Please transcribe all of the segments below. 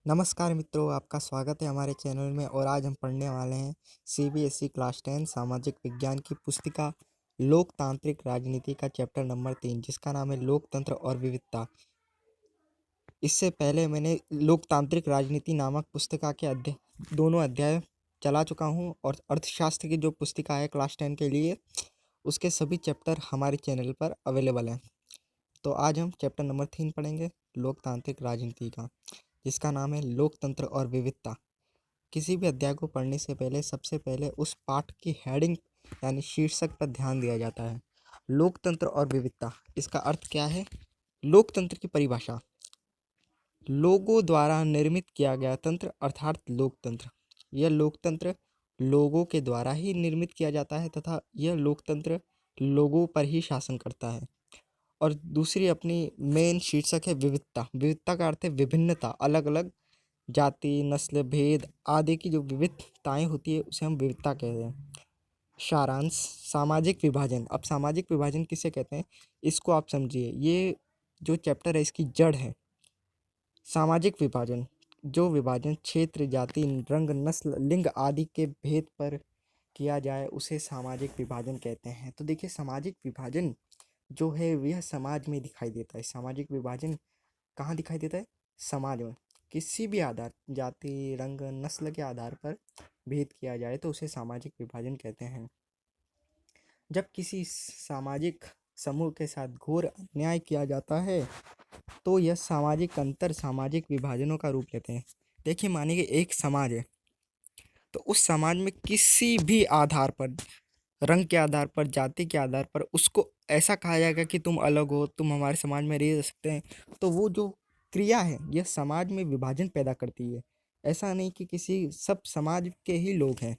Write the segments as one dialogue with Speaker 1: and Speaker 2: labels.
Speaker 1: नमस्कार मित्रों, आपका स्वागत है हमारे चैनल में। और आज हम पढ़ने वाले हैं सीबीएसई क्लास 10 सामाजिक विज्ञान की पुस्तिका लोकतांत्रिक राजनीति का चैप्टर नंबर 3, जिसका नाम है लोकतंत्र और विविधता। इससे पहले मैंने लोकतांत्रिक राजनीति नामक पुस्तिका के दोनों अध्याय चला चुका हूं, और अर्थशास्त्र की जो पुस्तिका है क्लास 10 के लिए, उसके सभी चैप्टर हमारे चैनल पर अवेलेबल हैं। तो आज हम चैप्टर नंबर 3 पढ़ेंगे लोकतांत्रिक राजनीति का, जिसका नाम है लोकतंत्र और विविधता। किसी भी अध्याय को पढ़ने से पहले सबसे पहले उस पाठ की हेडिंग यानी शीर्षक पर ध्यान दिया जाता है। लोकतंत्र और विविधता, इसका अर्थ क्या है? लोकतंत्र की परिभाषा: लोगों द्वारा निर्मित किया गया तंत्र अर्थात लोकतंत्र। यह लोकतंत्र लोगों के द्वारा ही निर्मित किया जाता है तथा यह लोकतंत्र लोगों पर ही शासन करता है। और दूसरी अपनी मेन शीर्षक है विविधता। विविधता का अर्थ है विभिन्नता, अलग अलग जाति, नस्ल, भेद आदि की जो विविधताएं होती है उसे हम विविधता कहते हैं। सारांश: सामाजिक विभाजन। अब सामाजिक विभाजन किसे कहते हैं, इसको आप समझिए। ये जो चैप्टर है इसकी जड़ है सामाजिक विभाजन। जो विभाजन क्षेत्र, जाति, रंग, नस्ल, लिंग आदि के भेद पर किया जाए उसे सामाजिक विभाजन कहते हैं। तो देखिए, सामाजिक विभाजन जो है यह समाज में दिखाई देता है। सामाजिक विभाजन कहाँ दिखाई देता है? समाज में। किसी भी आधार, जाति, रंग, नस्ल के आधार पर भेद किया जाए तो उसे सामाजिक विभाजन कहते हैं। जब किसी सामाजिक समूह के साथ घोर अन्याय किया जाता है तो यह सामाजिक अंतर सामाजिक विभाजनों का रूप लेते हैं। देखिए, मानिए कि एक समाज है, तो उस समाज में किसी भी आधार पर, रंग के आधार पर, जाति के आधार पर उसको ऐसा कहा जाएगा कि तुम अलग हो, तुम हमारे समाज में रह सकते हैं। तो वो जो क्रिया है यह समाज में विभाजन पैदा करती है। ऐसा नहीं कि किसी सब समाज के ही लोग हैं।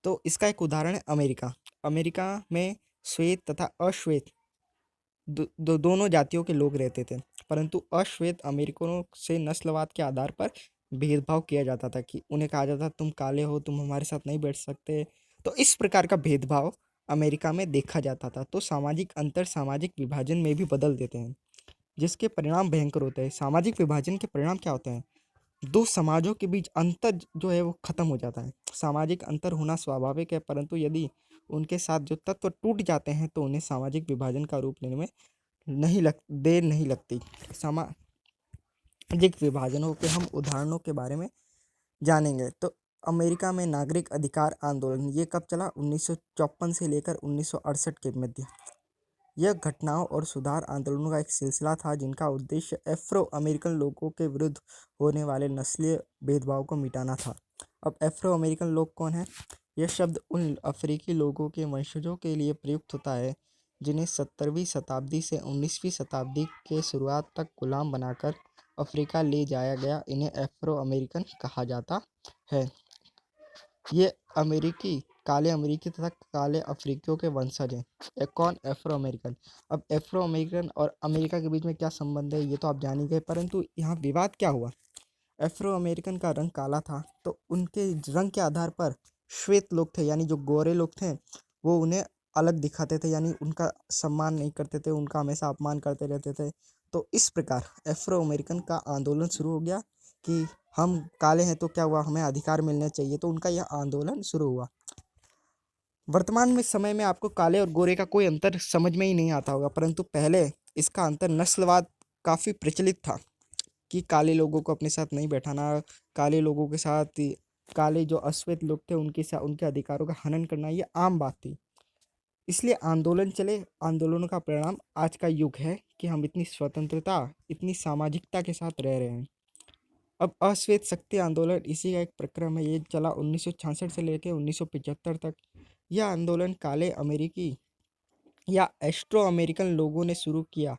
Speaker 1: तो इसका एक उदाहरण है अमेरिका। अमेरिका में श्वेत तथा अश्वेत दोनों जातियों के लोग रहते थे, परंतु अश्वेत अमेरिकनों से नस्लवाद के आधार पर भेदभाव किया जाता था कि उन्हें कहा जाता तुम काले हो, तुम हमारे साथ नहीं बैठ सकते। तो इस प्रकार का भेदभाव अमेरिका में देखा जाता था। तो सामाजिक अंतर सामाजिक विभाजन में भी बदल देते हैं, जिसके परिणाम भयंकर होते हैं। सामाजिक विभाजन के परिणाम क्या होते हैं? दो समाजों के बीच अंतर जो है वो खत्म हो जाता है। सामाजिक अंतर होना स्वाभाविक है, परंतु यदि उनके साथ जो तत्व टूट जाते हैं तो उन्हें सामाजिक विभाजन का रूप लेने में देर नहीं लगती। सामाजिक विभाजनों के हम उदाहरणों के बारे में जानेंगे। तो अमेरिका में नागरिक अधिकार आंदोलन, ये कब चला? 1954 से लेकर 1968 के मध्य। यह घटनाओं और सुधार आंदोलनों का एक सिलसिला था जिनका उद्देश्य एफ्रो अमेरिकन लोगों के विरुद्ध होने वाले नस्लीय भेदभाव को मिटाना था। अब एफ्रो अमेरिकन लोग कौन है? यह शब्द उन अफ्रीकी लोगों के वंशजों के लिए प्रयुक्त होता है जिन्हें 17वीं शताब्दी से 19वीं शताब्दी के शुरुआत तक गुलाम बनाकर अफ्रीका ले जाया गया। इन्हें एफ्रो अमेरिकन कहा जाता है। ये काले अमेरिकी तथा काले अफ्रीकियों के वंशज हैं। कौन? Afro American. अब एफ्रो अमेरिकन और अमेरिका के बीच में क्या संबंध है ये तो आप जान ही गए, परंतु यहाँ विवाद क्या हुआ? एफ्रो अमेरिकन का रंग काला था, तो उनके रंग के आधार पर श्वेत लोग थे यानी जो गोरे लोग थे वो उन्हें अलग दिखाते थे, यानी उनका सम्मान नहीं करते थे, उनका हमेशा अपमान करते रहते थे। तो इस प्रकार एफ्रो अमेरिकन का आंदोलन शुरू हो गया कि हम काले हैं तो क्या हुआ, हमें अधिकार मिलने चाहिए। तो उनका यह आंदोलन शुरू हुआ। वर्तमान में समय में आपको काले और गोरे का कोई अंतर समझ में ही नहीं आता होगा, परंतु पहले इसका अंतर नस्लवाद काफ़ी प्रचलित था कि काले लोगों को अपने साथ नहीं बैठाना, काले लोगों के साथ काले जो अश्वेत लोग थे उनके अधिकारों का हनन करना, ये आम बात थी। इसलिए आंदोलन चले। आंदोलनों का परिणाम आज का युग है कि हम इतनी स्वतंत्रता, इतनी सामाजिकता के साथ रह रहे हैं। अब अश्वेत शक्ति आंदोलन इसी का एक प्रक्रम है। ये चला 1966 से लेकर 1975 तक। यह आंदोलन काले अमेरिकी या एस्ट्रो अमेरिकन लोगों ने शुरू किया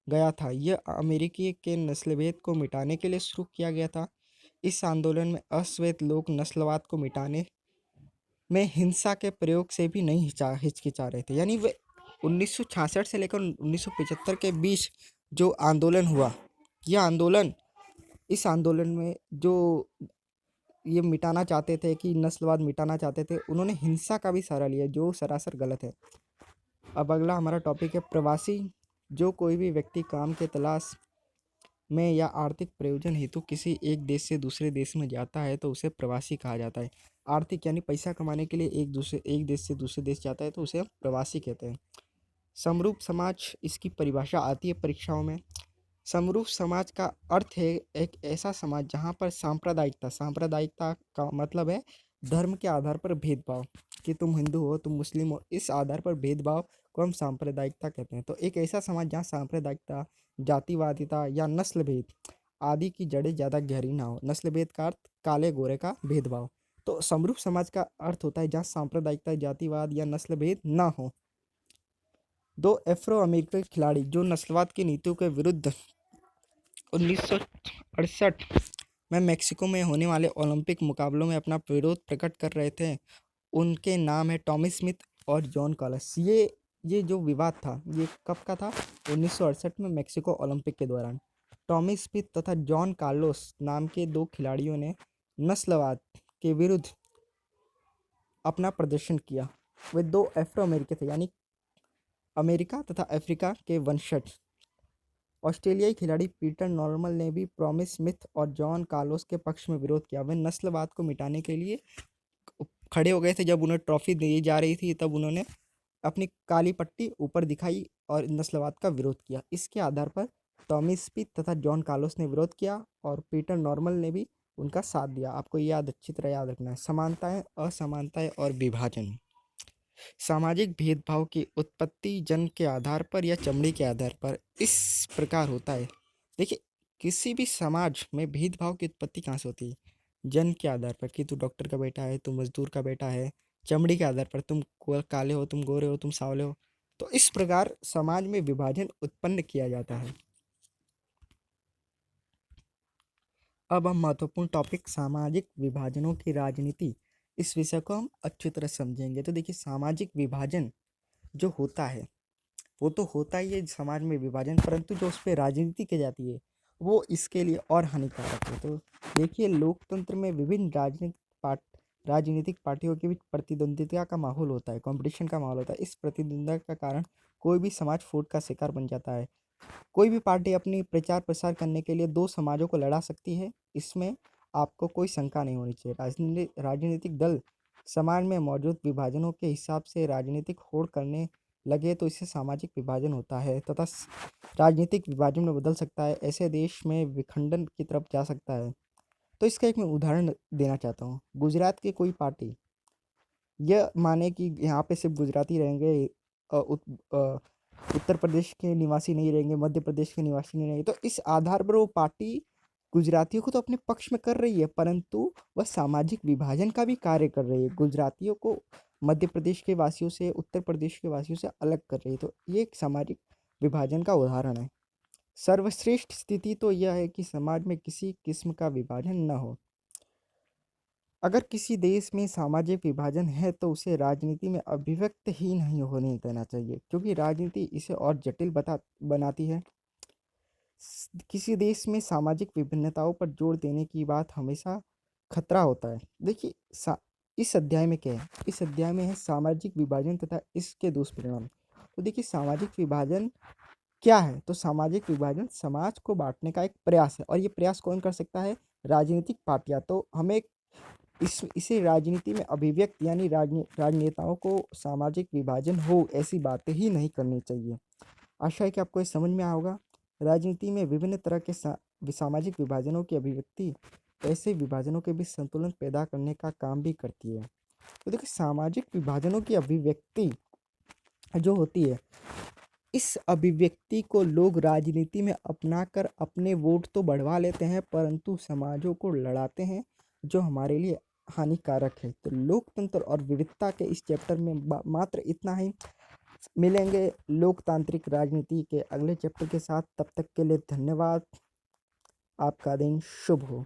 Speaker 1: गया था। यह अमेरिकी के नस्लभेद को मिटाने के लिए शुरू किया गया था। इस आंदोलन में अश्वेत लोग नस्लवाद को मिटाने में हिंसा के प्रयोग से भी नहीं हिचकिचा रहे थे। यानी वे 1966 से लेकर 1975 के बीच जो आंदोलन हुआ, यह आंदोलन, इस आंदोलन में जो ये मिटाना चाहते थे कि नस्लवाद मिटाना चाहते थे, उन्होंने हिंसा का भी सहारा लिया, जो सरासर गलत है। अब अगला हमारा टॉपिक है प्रवासी। जो कोई भी व्यक्ति काम के तलाश में या आर्थिक प्रयोजन हेतु किसी एक देश से दूसरे देश में जाता है तो उसे प्रवासी कहा जाता है। आर्थिक यानी पैसा कमाने के लिए एक देश से दूसरे देश जाता है तो उसे हम प्रवासी कहते हैं। समरूप समाज, इसकी परिभाषा आती है परीक्षाओं में। समरूप समाज का अर्थ है एक ऐसा समाज जहाँ पर सांप्रदायिकता का मतलब है धर्म के आधार पर भेदभाव, कि तुम हिंदू हो तुम मुस्लिम हो, इस आधार पर भेदभाव को हम सांप्रदायिकता कहते हैं। तो एक ऐसा समाज जहाँ सांप्रदायिकता, जातिवादिता या नस्ल भेद आदि की जड़ें ज़्यादा गहरी ना हो। नस्ल भेद का अर्थ काले गोरे का भेदभाव। तो समरूप समाज का अर्थ होता है जहाँ सांप्रदायिकता, जातिवाद या नस्ल भेद ना हो। दो अफ्रो अमेरिकी खिलाड़ी जो नस्लवाद की नीतियों के विरुद्ध 1968 में मेक्सिको में होने वाले ओलंपिक मुकाबलों में अपना विरोध प्रकट कर रहे थे, उनके नाम है टॉमी स्मिथ और जॉन कार्लोस। ये जो विवाद था ये कब का था? 1968 में मेक्सिको ओलंपिक के दौरान टॉमी स्मिथ तथा जॉन कार्लोस नाम के दो खिलाड़ियों ने नस्लवाद के विरुद्ध अपना प्रदर्शन किया। वे दो अफ्रो अमेरिकी थे, यानी अमेरिका तथा अफ्रीका के वंशज। ऑस्ट्रेलियाई खिलाड़ी पीटर नॉर्मल ने भी टॉमी स्मिथ और जॉन कार्लोस के पक्ष में विरोध किया। वे नस्लवाद को मिटाने के लिए खड़े हो गए थे। जब उन्हें ट्रॉफी दी जा रही थी तब उन्होंने अपनी काली पट्टी ऊपर दिखाई और नस्लवाद का विरोध किया। इसके आधार पर टॉमी स्मिथ तथा जॉन कार्लोस ने विरोध किया और पीटर नॉर्मल ने भी उनका साथ दिया। आपको अच्छी तरह याद रखना है। समानताएं, असमानताएं और विभाजन। सामाजिक भेदभाव की उत्पत्ति जन्म के आधार पर या चमड़ी के आधार पर इस प्रकार होता है। देखिए, किसी भी समाज में भेदभाव की उत्पत्ति कहाँ से होती है? जन्म के आधार पर, कि तू डॉक्टर का बेटा है, तू मजदूर का बेटा है। चमड़ी के आधार पर, तुम काले हो, तुम गोरे हो, तुम सांवले हो। तो इस प्रकार समाज में विभाजन उत्पन्न किया जाता है। अब हम महत्वपूर्ण टॉपिक सामाजिक विभाजनों की राजनीति, इस विषय को हम अच्छी तरह समझेंगे। तो देखिए, सामाजिक विभाजन जो होता है वो तो होता ही है समाज में विभाजन, परंतु जो उस पर राजनीति की जाती है वो इसके लिए और हानिकारक है। तो देखिए, लोकतंत्र में विभिन्न राजनीतिक पार्टियों के बीच प्रतिद्वंदिता का माहौल होता है, कंपटीशन का माहौल होता है। इस प्रतिद्वंदिता का कारण कोई भी समाज फूट का शिकार बन जाता है। कोई भी पार्टी अपनी प्रचार प्रसार करने के लिए दो समाजों को लड़ा सकती है, इसमें आपको कोई शंका नहीं होनी चाहिए। राजनीतिक दल समाज में मौजूद विभाजनों के हिसाब से राजनीतिक होड़ करने लगे तो इससे सामाजिक विभाजन होता है तथा राजनीतिक विभाजन में बदल सकता है। ऐसे देश में विखंडन की तरफ जा सकता है। तो इसका एक मैं उदाहरण देना चाहता हूँ। गुजरात की कोई पार्टी यह माने कि यहाँ पे सिर्फ गुजराती रहेंगे, उत्तर प्रदेश के निवासी नहीं रहेंगे, मध्य प्रदेश के निवासी नहीं रहेंगे, तो इस आधार पर वो पार्टी गुजरातियों को तो अपने पक्ष में कर रही है, परंतु वह सामाजिक विभाजन का भी कार्य कर रही है। गुजरातियों को मध्य प्रदेश के वासियों से, उत्तर प्रदेश के वासियों से अलग कर रही है। तो ये एक सामाजिक विभाजन का उदाहरण है। सर्वश्रेष्ठ स्थिति तो यह है कि समाज में किसी किस्म का विभाजन न हो। अगर किसी देश में सामाजिक विभाजन है तो उसे राजनीति में अभिव्यक्त ही नहीं होने देना चाहिए, क्योंकि राजनीति इसे और जटिल बनाती है। किसी देश में सामाजिक विभिन्नताओं पर जोर देने की बात हमेशा खतरा होता है। देखिए, इस अध्याय में क्या है? इस अध्याय में है सामाजिक विभाजन तथा इसके दुष्परिणाम। तो देखिए, सामाजिक विभाजन क्या है? तो सामाजिक विभाजन समाज को बांटने का एक प्रयास है, और ये प्रयास कौन कर सकता है? राजनीतिक पार्टियां। तो हमें इसे राजनीति में अभिव्यक्त यानी राजनेताओं को सामाजिक विभाजन हो ऐसी बातें ही नहीं करनी चाहिए। आशा है कि आपको ये समझ में आया होगा। राजनीति में विभिन्न तरह के सामाजिक विभाजनों की अभिव्यक्ति ऐसे विभाजनों के बीच संतुलन पैदा करने का काम भी करती है। तो देखिए, सामाजिक विभाजनों की अभिव्यक्ति जो होती है, इस अभिव्यक्ति को लोग राजनीति में अपनाकर अपने वोट तो बढ़वा लेते हैं, परंतु समाजों को लड़ाते हैं, जो हमारे लिए हानिकारक है। तो लोकतंत्र और विविधता के इस चैप्टर में मात्र इतना ही। मिलेंगे लोकतांत्रिक राजनीति के अगले चैप्टर के साथ। तब तक के लिए धन्यवाद। आपका दिन शुभ हो।